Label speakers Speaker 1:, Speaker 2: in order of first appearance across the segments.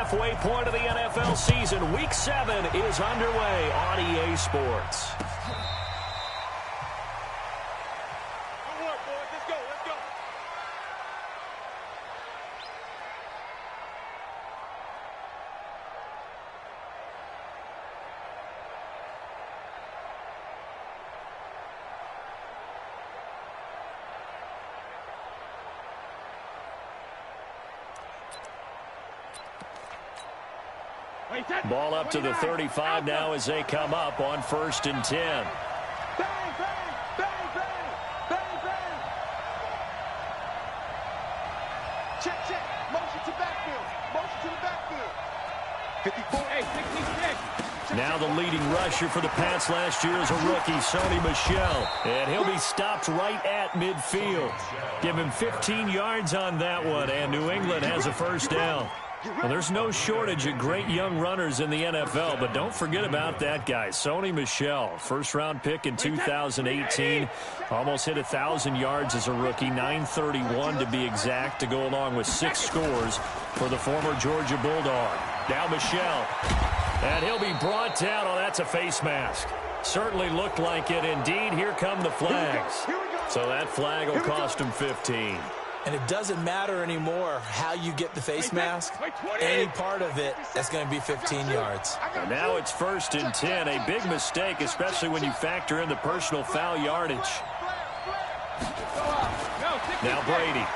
Speaker 1: halfway point of the NFL season. Week 7 is underway on EA Sports. Ball up to the 35 now as they come up on 1st and 10.
Speaker 2: Bang, bang, bang, bang, bang, bang. Check, check. Motion to backfield. Motion to the backfield. 54, 66.
Speaker 1: Now the leading rusher for the Pats last year is a rookie, Sony Michel. And he'll be stopped right at midfield. Give him 15 yards on that one, and New England has a first down. Well, there's no shortage of great young runners in the NFL, but don't forget about that guy, Sony Michel. First-round pick in 2018. Almost hit 1,000 yards as a rookie, 931 to be exact, to go along with 6 scores for the former Georgia Bulldog. Now Michel, and he'll be brought down. Oh, that's a face mask. Certainly looked like it. Indeed, here come the flags. So that flag will cost him 15.
Speaker 3: And it doesn't matter anymore how you get the face mask. Any part of it, that's going to be 15 yards.
Speaker 1: And now it's 1st and 10. A big mistake, especially when you factor in the personal foul yardage. Now Brady.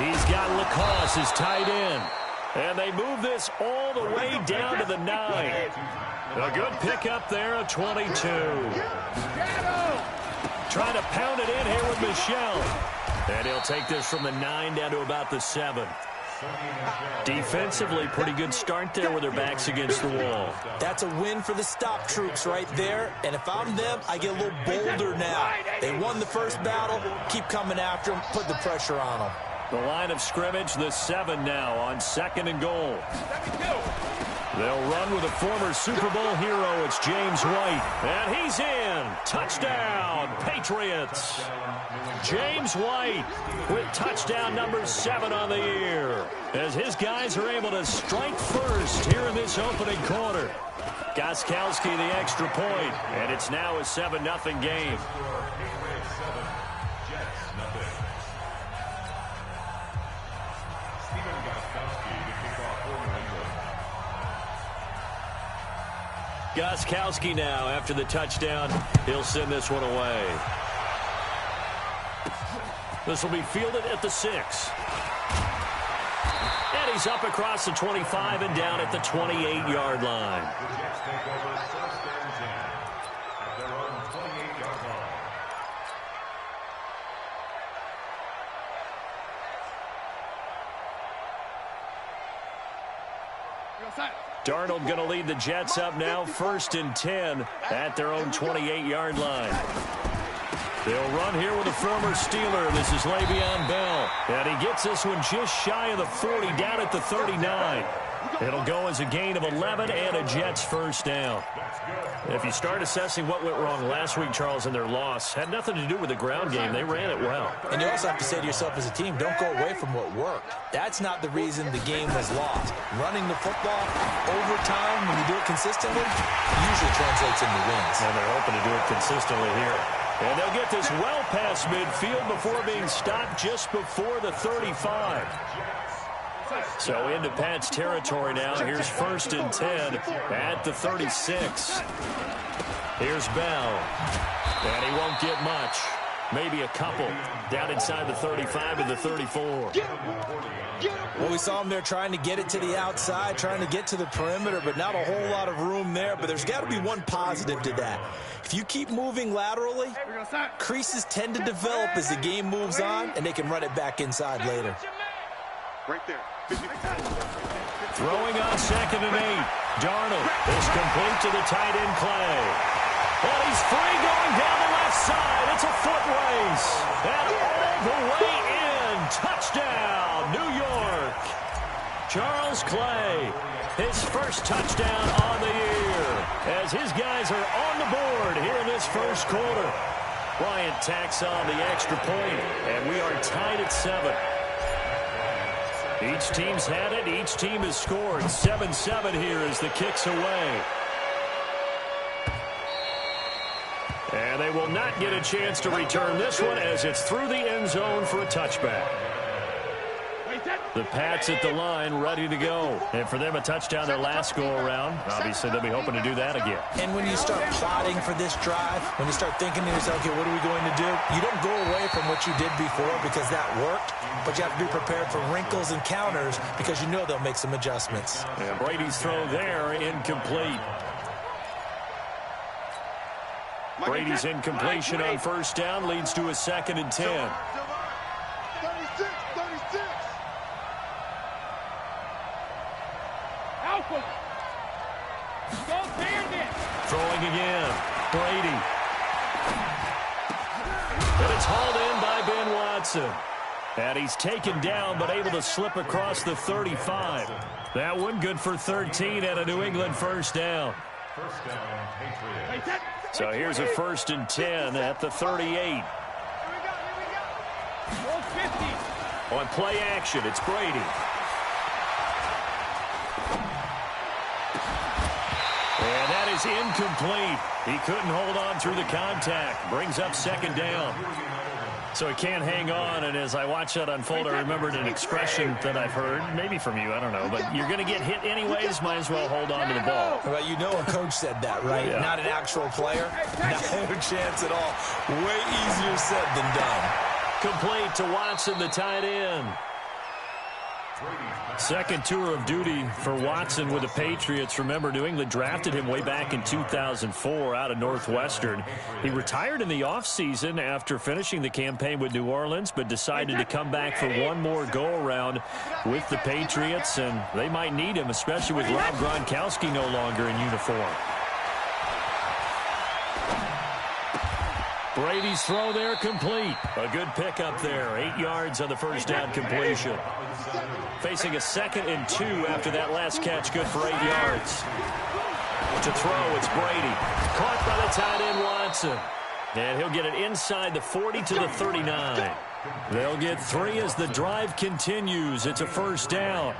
Speaker 1: He's got Lacoste as tight end. And they move this all the way down to the 9. A good pickup there, a 22. Trying to pound it in here with Michel. And he'll take this from the 9 down to about the 7. Defensively, pretty good start there with their backs against the wall.
Speaker 3: That's a win for the stop troops right there. And if I'm them, I get a little bolder now. They won the first battle. Keep coming after them. Put the pressure on them.
Speaker 1: The line of scrimmage, the 7 now on 2nd and goal. They'll run with a former Super Bowl hero. It's James White. And he's in. Touchdown, Patriots. James White with touchdown number 7 on the year, as his guys are able to strike first here in this opening quarter. Gostkowski the extra point, and it's now a 7-0 game. Gostkowski now, after the touchdown, he'll send this one away. This will be fielded at the 6. And he's up across the 25 and down at the 28-yard line. Darnold going to lead the Jets up now, 1st and 10 at their own 28-yard line. They'll run here with a former Steeler. This is Le'Veon Bell. And he gets this one just shy of the 40, down at the 39. It'll go as a gain of 11 and a Jets first down. If you start assessing what went wrong last week, Charles, in their loss, had nothing to do with the ground game. They ran it well.
Speaker 3: And you also have to say to yourself as a team, don't go away from what worked. That's not the reason the game was lost. Running the football over time, when you do it consistently, usually translates into wins.
Speaker 1: And they're hoping to do it consistently here. And they'll get this well past midfield before being stopped just before the 35. So into Pat's territory now. Here's 1st and 10 at the 36. Here's Bell. And he won't get much. Maybe a couple. Down inside the 35 to the 34.
Speaker 3: Well, we saw him there trying to get it to the outside, trying to get to the perimeter, but not a whole lot of room there. But there's got to be one positive to that. If you keep moving laterally, creases tend to develop as the game moves on, and they can run it back inside later.
Speaker 2: Right there.
Speaker 1: Throwing on 2nd and 8. Darnold is complete to the tight end Clay. And he's free going down the left side. It's a foot race. And all the way in. Touchdown, New York. Charles Clay, his first touchdown on the year, as his guys are on the board here in this first quarter. Bryant tacks on the extra point, and we are tied at 7. Each team's had it. Each team has scored. 7-7 here as the kick's away. And they will not get a chance to return this one as it's through the end zone for a touchback. The Pats at the line ready to go. And for them, a touchdown their last go-around. Obviously, they'll be hoping to do that again.
Speaker 3: And when you start plotting for this drive, when you start thinking to yourself, okay, what are we going to do? You don't go away from what you did before because that worked, but you have to be prepared for wrinkles and counters because you know they'll make some adjustments.
Speaker 1: And Brady's throw there, incomplete. Brady's incompletion on first down leads to a 2nd and 10.
Speaker 2: 36.
Speaker 1: Throwing again. Brady. And it's hauled in by Ben Watson. And he's taken down but able to slip across the 35. That one good for 13 and a New England first down. So here's a 1st and 10 at the 38. On play action, it's Brady. And that is incomplete. He couldn't hold on through the contact. Brings up 2nd down. So he can't hang on, and as I watch that unfold, I remembered an expression that I've heard, maybe from you, I don't know, but you're going to get hit anyways, might as well hold on to the ball.
Speaker 3: Well, you know a coach said that, right?
Speaker 1: Yeah.
Speaker 3: Not an actual player. No chance at all. Way easier said than done.
Speaker 1: Complete to Watson, the tight end. Second tour of duty for Watson with the Patriots. Remember, New England drafted him way back in 2004 out of Northwestern. He retired in the offseason after finishing the campaign with New Orleans, but decided to come back for one more go-around with the Patriots, and they might need him, especially with Rob Gronkowski no longer in uniform. Brady's throw there complete. A good pickup there. 8 yards on the first down completion. Facing a 2nd and 2 after that last catch. Good for 8 yards. To throw, it's Brady. Caught by the tight end, Watson. And he'll get it inside the 40 to the 39. They'll get 3 as the drive continues. It's a first down.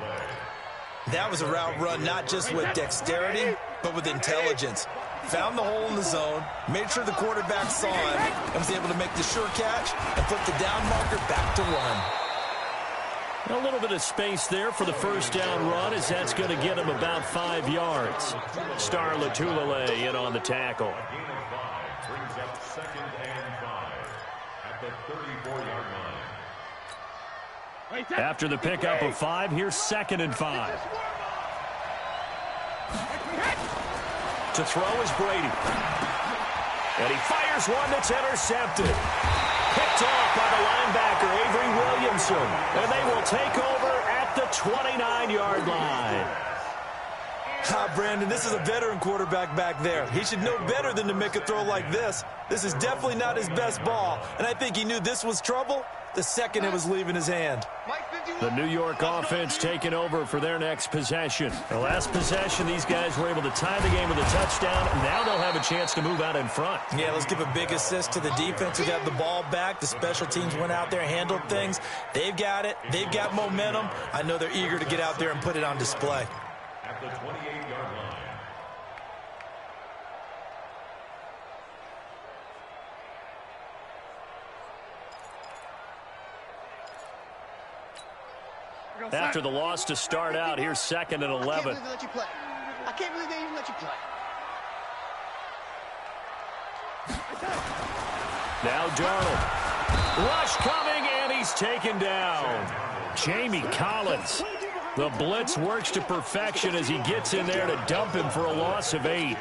Speaker 3: That was a route run not just with dexterity, but with intelligence. Found the hole in the zone, made sure the quarterback saw him, and was able to make the sure catch and flip the down marker back to run.
Speaker 1: A little bit of space there for the first down run, as that's going to get him about 5 yards. Star Latulele in on the tackle.
Speaker 4: Brings up 2nd and 5 at the 34-yard line.
Speaker 1: After the pickup of 5, here's 2nd and 5. To throw is Brady. And he fires one that's intercepted. Picked off by the linebacker, Avery Williamson. And they will take over at the 29-yard line.
Speaker 3: Brandon, this is a veteran quarterback back there. He should know better than to make a throw like this. This is definitely not his best ball. And I think he knew this was trouble the second it was leaving his hand.
Speaker 1: The New York offense taking over for their next possession. The last possession, these guys were able to tie the game with a touchdown. Now they'll have a chance to move out in front.
Speaker 3: Yeah, let's give a big assist to the defense who got the ball back. The special teams went out there, handled things. They've got it. They've got momentum. I know they're eager to get out there and put it on display.
Speaker 4: At the 28-yard line.
Speaker 1: After the loss to start out, here's 2nd and 11.
Speaker 2: I can't believe they let you play. I can't believe they even let you play.
Speaker 1: Now Darnold. Rush coming, and he's taken down. Jamie Collins. The blitz works to perfection as he gets in there to dump him for a loss of 8.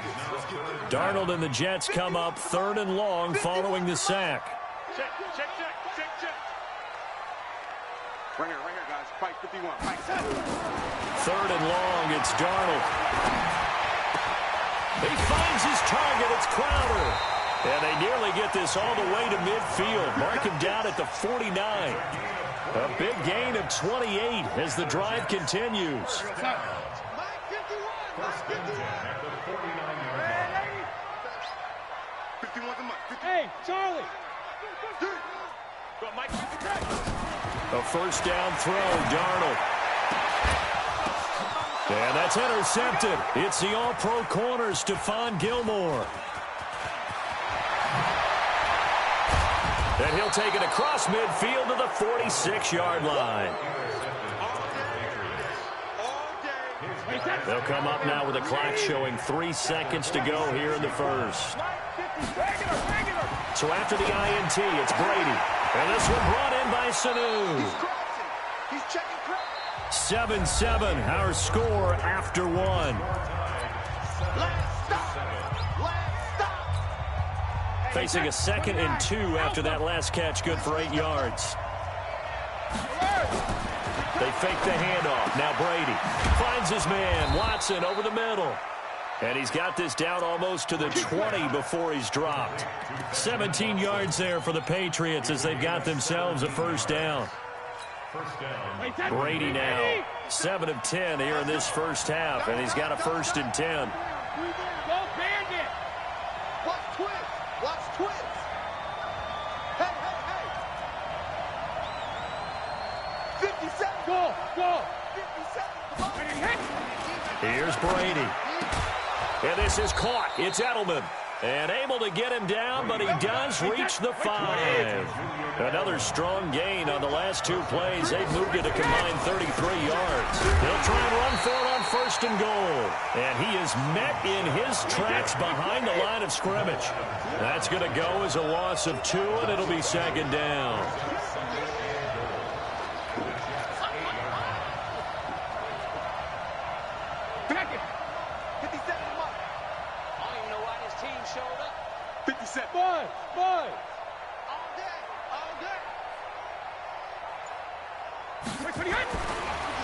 Speaker 1: Darnold and the Jets come up 3rd and long following the sack.
Speaker 2: Check. Right here, guys. Fight 51. Fight.
Speaker 1: 3rd and long, it's Darnold. He finds his target, it's Crowder. And they nearly get this all the way to midfield. Mark him down at the 49. A big gain of 28 as the drive continues.
Speaker 4: First and 10 at the 49-yard line.
Speaker 2: 51's a Mike.
Speaker 5: Hey, Charlie.
Speaker 2: Go, Mike.
Speaker 1: A first down throw, Darnold. And that's intercepted. It's the all-pro corner, Stephon Gilmore. And he'll take it across midfield to the 46-yard line. They'll come up now with a clock showing 3 seconds to go here in the first. So after the INT, it's Brady. And this one brought in by Sanu.
Speaker 2: He's checking crowd.
Speaker 1: 7-7, our score after one.
Speaker 2: Last stop.
Speaker 1: Facing a 2nd and 2 after that last catch, good for 8 yards. They fake the handoff. Now Brady finds his man, Watson, over the middle. And he's got this down almost to the 20 before he's dropped. 17 yards there for the Patriots as they've got themselves a first down. Brady now 7 of 10 here in this first half, and he's got a 1st and 10.
Speaker 2: Watch twist. Hey. 57. Go. 57.
Speaker 1: Here's Brady. And this is caught. It's Edelman. And able to get him down, but he does reach the 5. Another strong gain on the last 2 plays. They've moved it a combined 33 yards. They'll try and run for it on 1st and goal. And he is met in his tracks behind the line of scrimmage. That's going to go as a loss of 2, and it'll be 2nd down.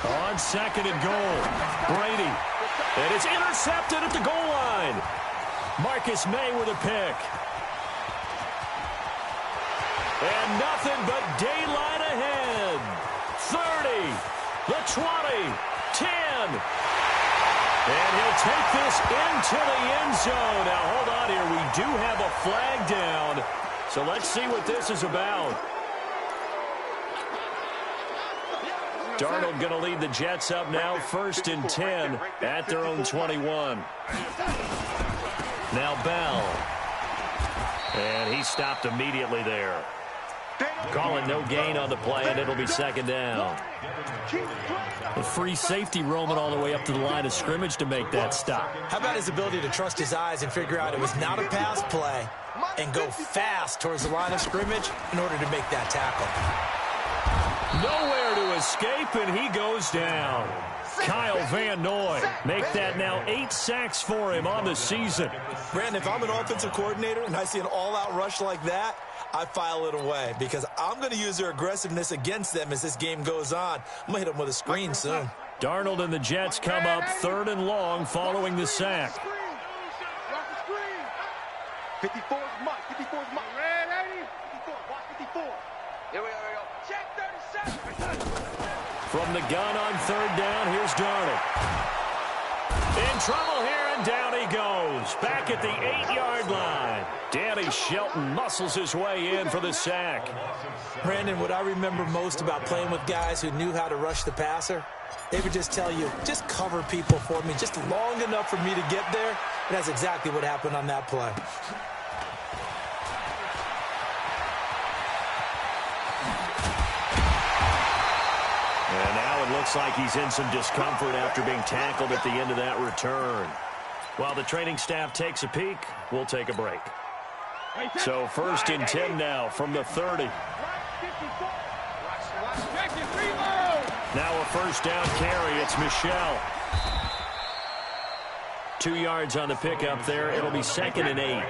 Speaker 1: On 2nd and goal, Brady. And it's intercepted at the goal line. Marcus May with a pick. And nothing but daylight ahead. 30, the 20, 10. And he'll take this into the end zone. Now, hold on here. We do have a flag down. So let's see what this is about. Darnold going to lead the Jets up now, 1st and 10 at their own 21. Now Bell. And he stopped immediately there. Calling no gain on the play, and it'll be 2nd down. A free safety roaming all the way up to the line of scrimmage to make that stop.
Speaker 3: How about his ability to trust his eyes and figure out it was not a pass play and go fast towards the line of scrimmage in order to make that tackle.
Speaker 1: Nowhere to escape, and he goes down. Kyle Van Noy make that now 8 sacks for him on the season.
Speaker 3: Brandon, if I'm an offensive coordinator and I see an all-out rush like that, I file it away because I'm going to use their aggressiveness against them as this game goes on. I'm going to hit them with a screen soon.
Speaker 1: Darnold and the Jets come up 3rd and long following the sack.
Speaker 2: 54 is Mike. 54 is Mike. Ready? 54. Watch 54. Here we go. Check 37.
Speaker 1: From the gun on 3rd down, here's Darnold. In trouble here, and down he goes. Back at the 8-yard line. Danny Shelton muscles his way in for the sack.
Speaker 3: Brandon, what I remember most about playing with guys who knew how to rush the passer, they would just tell you, just cover people for me, just long enough for me to get there. And that's exactly what happened on that play.
Speaker 1: And now it looks like he's in some discomfort after being tackled at the end of that return. While the training staff takes a peek, we'll take a break. So 1st and 10 now from the 30. Now a 1st down carry. It's Michelle. 2 yards on the pickup there. It'll be 2nd and 8.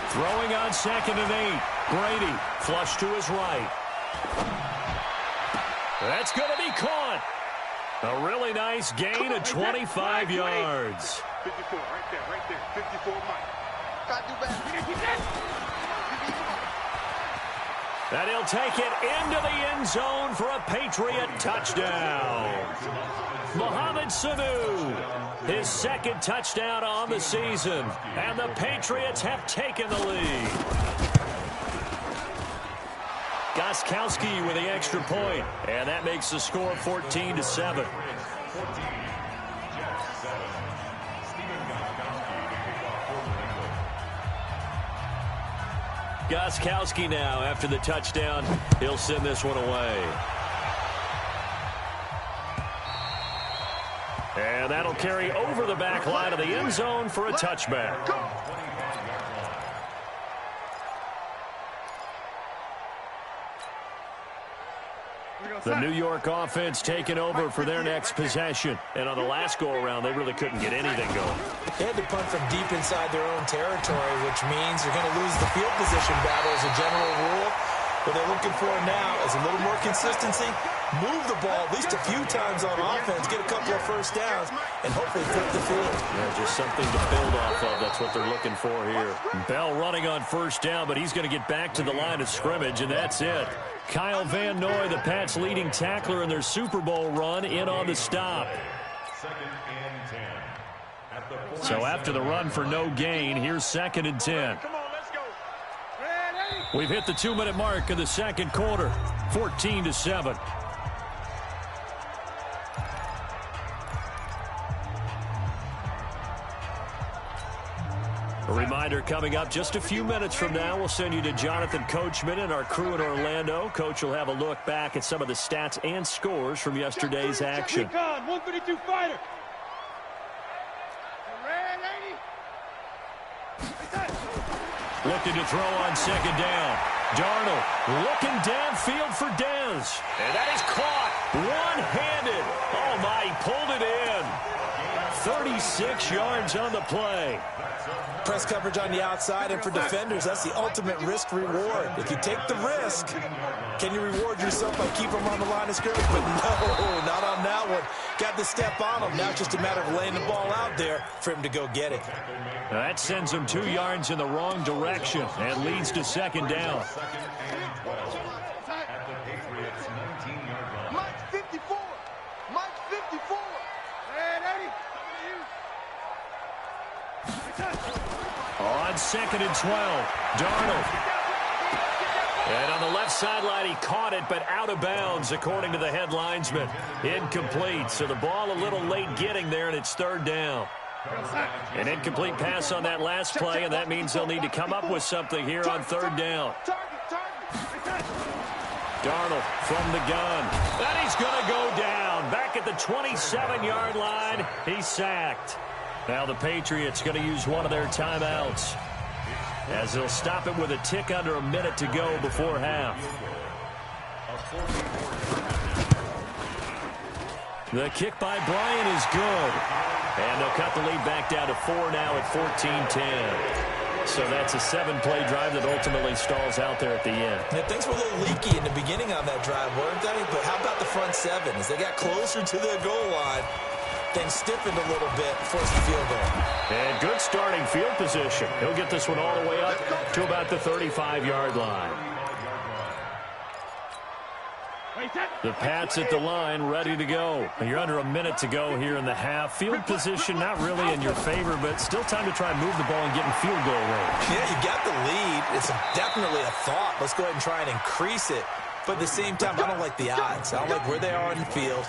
Speaker 1: Throwing on 2nd and 8. Brady flush to his right. That's going to be caught. A really nice gain of 25 yards.
Speaker 2: 54, right there. 54, Mike. Got to do better.
Speaker 1: And he'll take it into the end zone for a Patriot touchdown. Mohamed Sanu, his second touchdown on the season. And the Patriots have taken the lead. Gostkowski with the extra point. And that makes the score 14-7. Gostkowski now, after the touchdown, he'll send this one away. And that'll carry over the back line of the end zone for a touchback. The New York offense taking over for their next possession. And on the last go-around, they really couldn't get anything going.
Speaker 3: They had to punt from deep inside their own territory, which means you're going to lose the field position battle as a general rule. What they're looking for now is a little more consistency, move the ball at least a few times on offense, get a couple of first downs, and hopefully flip the field.
Speaker 1: Yeah, just something to build off of. That's what they're looking for here. Bell running on first down, but he's going to get back to the line of scrimmage, and that's it. Kyle Van Noy, the Pats' leading tackler in their Super Bowl run, in on the stop. So after the run for no gain, here's 2nd and 10. We've hit the 2-minute mark of the second quarter, 14-7. A reminder coming up just a few minutes from now, we'll send you to Jonathan Coachman and our crew in Orlando. Coach will have a look back at some of the stats and scores from yesterday's action.
Speaker 2: 132 fighter.
Speaker 1: Looking to throw on second down. Darnold looking downfield for Dez. And that is caught one-handed. Oh, my, he pulled it in. 36 yards on the play.
Speaker 3: Press coverage on the outside, and for defenders, that's the ultimate risk-reward. If you take the risk, can you reward yourself by keeping them on the line of scrimmage? But no, not on that one. Got the step on him. Now it's just a matter of laying the ball out there for him to go get it.
Speaker 1: That sends him 2 yards in the wrong direction and leads to second down.
Speaker 2: Mike 54. Mike 54.
Speaker 1: On 2nd and 12, Darnold. And on the left sideline, he caught it, but out of bounds, according to the head linesman. Incomplete, so the ball a little late getting there, and it's 3rd down. An incomplete pass on that last play, and that means they'll need to come up with something here on 3rd down. Darnold from the gun. And he's going to go down. Back at the 27-yard line, he's sacked. Now the Patriots going to use one of their timeouts, as they'll stop it with a tick under a minute to go before half. The kick by Bryant is good. And they'll cut the lead back down to 4 now at 14-10. So that's a 7-play drive that ultimately stalls out there at the end.
Speaker 3: Yeah, things were a little leaky in the beginning on that drive, weren't they? But how about the front 7? As they got closer to the goal line, things stiffened a little bit, forced the field goal.
Speaker 1: And good starting field position. He'll get this one all the way up to about the 35-yard line. The Pats at the line, ready to go. You're under a minute to go here in the half. Field position not really in your favor, but still time to try and move the ball and get in field goal range.
Speaker 3: Yeah, you got the lead. It's definitely a thought. Let's go ahead and try and increase it. But at the same time, I don't like the odds. I don't like where they are in the field.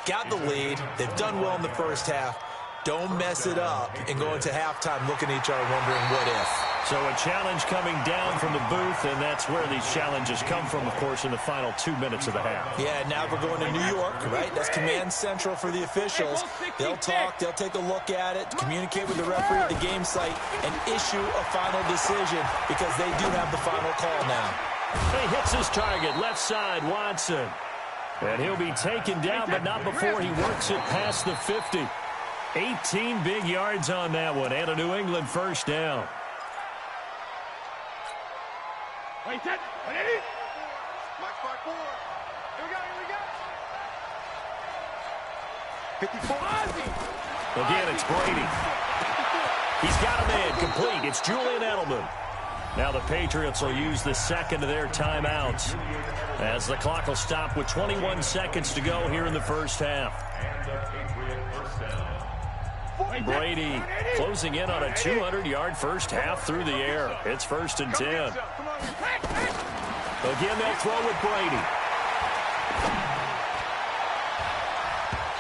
Speaker 3: Got the lead. They've done well in the first half. Don't mess it up and go into halftime looking at each other wondering what if.
Speaker 1: So a challenge coming down from the booth, and that's where these challenges come from, of course, in the final 2 minutes of the half.
Speaker 3: Yeah, now we're going to New York, right? That's command central for the officials. They'll talk, they'll take a look at it, communicate with the referee at the game site, and issue a final decision because they do have the final call now.
Speaker 1: He hits his target, left side, Watson. And he'll be taken down, but not before he works it past the 50. 18 big yards on that one, and a New England first down.
Speaker 2: Mike 5-4. Here we go. 54.
Speaker 1: Again, it's Brady. He's got a man complete. It's Julian Edelman. Now the Patriots will use the second of their timeouts as the clock will stop with 21 seconds to go here in the first half. Brady closing in on a 200-yard first half through the air. It's 1st and 10. Again, they'll throw with Brady.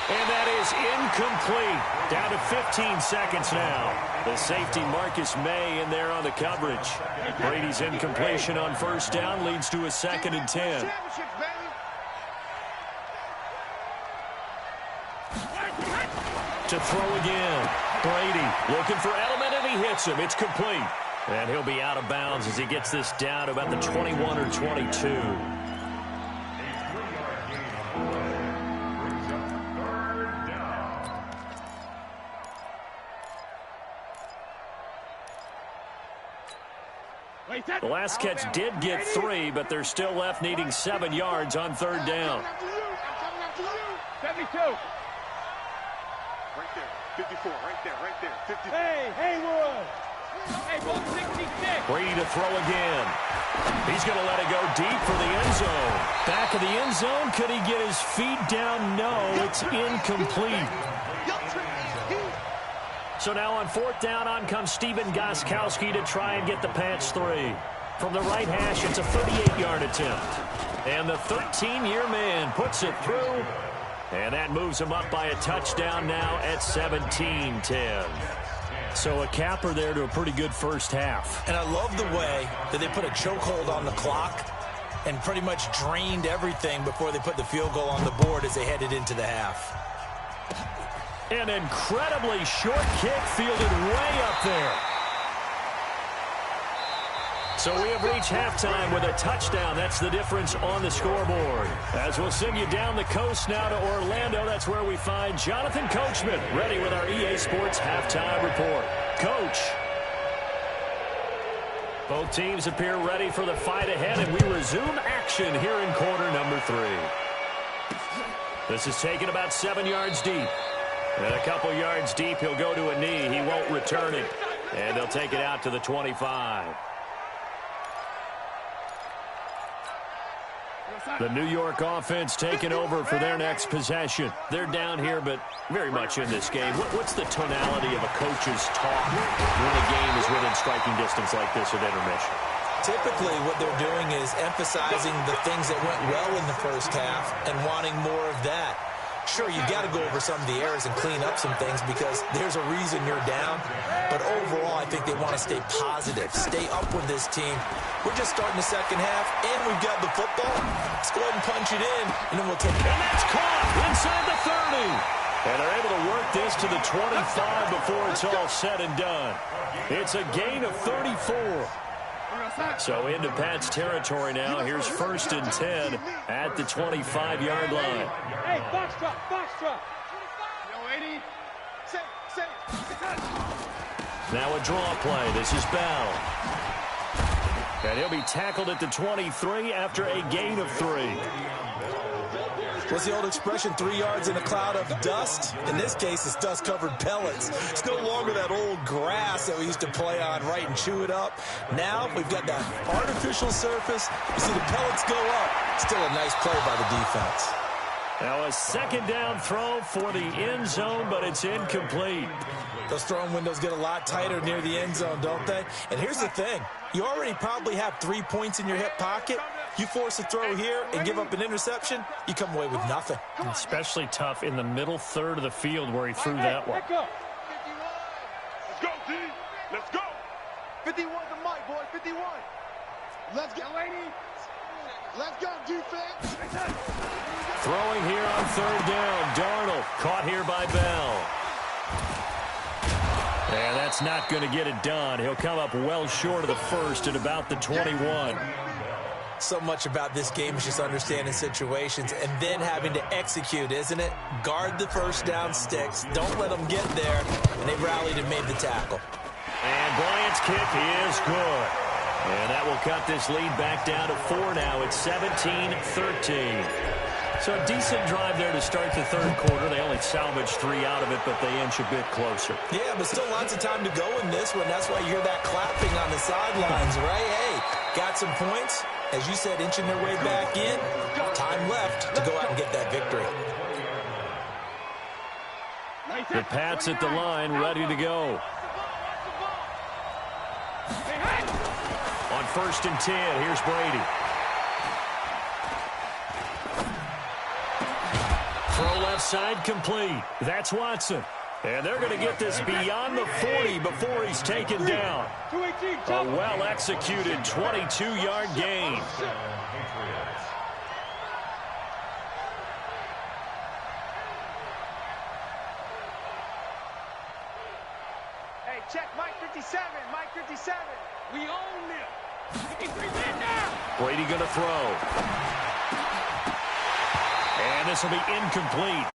Speaker 1: And that is incomplete. Down to 15 seconds now. The safety Marcus May in there on the coverage. Brady's incompletion on first down leads to a 2nd and 10. To throw again. Brady looking for Edelman, and he hits him. It's complete. And he'll be out of bounds as he gets this down to about the 21 or 22. The last catch did get 3, but they're still left needing 7 yards on 3rd down.
Speaker 2: 72. Right there. 54. Right there. 54. Hey, Haywood. Hey, ball 66.
Speaker 1: Brady to throw again. He's going to let it go deep for the end zone. Back of the end zone. Could he get his feet down? No, it's incomplete. So now on 4th down, on comes Steven Gostkowski to try and get the Pats 3. From the right hash, it's a 38-yard attempt. And the 13-year man puts it through. And that moves him up by a touchdown now at 17-10. So a capper there to a pretty good first half.
Speaker 3: And I love the way that they put a chokehold on the clock and pretty much drained everything before they put the field goal on the board as they headed into the half.
Speaker 1: An incredibly short kick fielded way up there. So we have reached halftime with a touchdown. That's the difference on the scoreboard. As we'll send you down the coast now to Orlando, that's where we find Jonathan Coachman ready with our EA Sports halftime report. Coach. Both teams appear ready for the fight ahead, and we resume action here in quarter number 3. This is taken about 7 yards deep. And a couple yards deep, he'll go to a knee. He won't return it. And they'll take it out to the 25. The New York offense taking over for their next possession. They're down here, but very much in this game. What's the tonality of a coach's talk when a game is within striking distance like this at intermission?
Speaker 3: Typically, what they're doing is emphasizing the things that went well in the first half and wanting more of that. Sure, you've got to go over some of the errors and clean up some things because there's a reason you're down. But overall, I think they want to stay positive, stay up with this team. We're just starting the second half, and we've got the football. Let's go ahead and punch it in, and then we'll take it.
Speaker 1: And that's caught inside the 30. And they're able to work this to the 25 before it's all said and done. It's a gain of 34. So into Pat's territory now. Here's 1st and 10 at the 25-yard line.
Speaker 2: Hey, box truck.
Speaker 1: Now a draw play. This is Bell. And he'll be tackled at the 23 after a gain of 3.
Speaker 3: What's the old expression, 3 yards in a cloud of dust? In this case, it's dust-covered pellets. It's no longer that old grass that we used to play on, right, and chew it up. Now we've got that artificial surface. You see the pellets go up. Still a nice play by the defense.
Speaker 1: Now a 2nd down throw for the end zone, but it's incomplete.
Speaker 3: Those throwing windows get a lot tighter near the end zone, don't they? And here's the thing. You already probably have 3 points in your hip pocket. You force a throw here and give up an interception, you come away with nothing.
Speaker 1: Especially tough in the middle third of the field where he threw that one.
Speaker 2: Let's go, D. Let's go. 51 to Mike, boy. 51. Let's go, lady. Let's go, defense.
Speaker 1: Throwing here on 3rd down. Darnold caught here by Bell. And that's not going to get it done. He'll come up well short of the first at about the 21.
Speaker 3: So much about this game is just understanding situations and then having to execute, isn't it? Guard the first down sticks. Don't let them get there. And they rallied and made the tackle.
Speaker 1: And Bryant's kick is good. And that will cut this lead back down to 4 now. It's 17-13. So a decent drive there to start the third quarter. They only salvaged 3 out of it, but they inch a bit closer.
Speaker 3: Yeah, but still lots of time to go in this one. That's why you hear that clapping on the sidelines, right? Hey, got some points. As you said, inching their way back in. Time left to go out and get that victory.
Speaker 1: The Pats at the line, ready to go. On 1st and 10, here's Brady. Throw left side complete. That's Watson. And they're going to get this beyond the 40 before he's taken down. A well-executed 22-yard gain.
Speaker 2: Hey, check Mike 57. Mike 57. We own this.
Speaker 1: Brady going to throw. And this will be incomplete.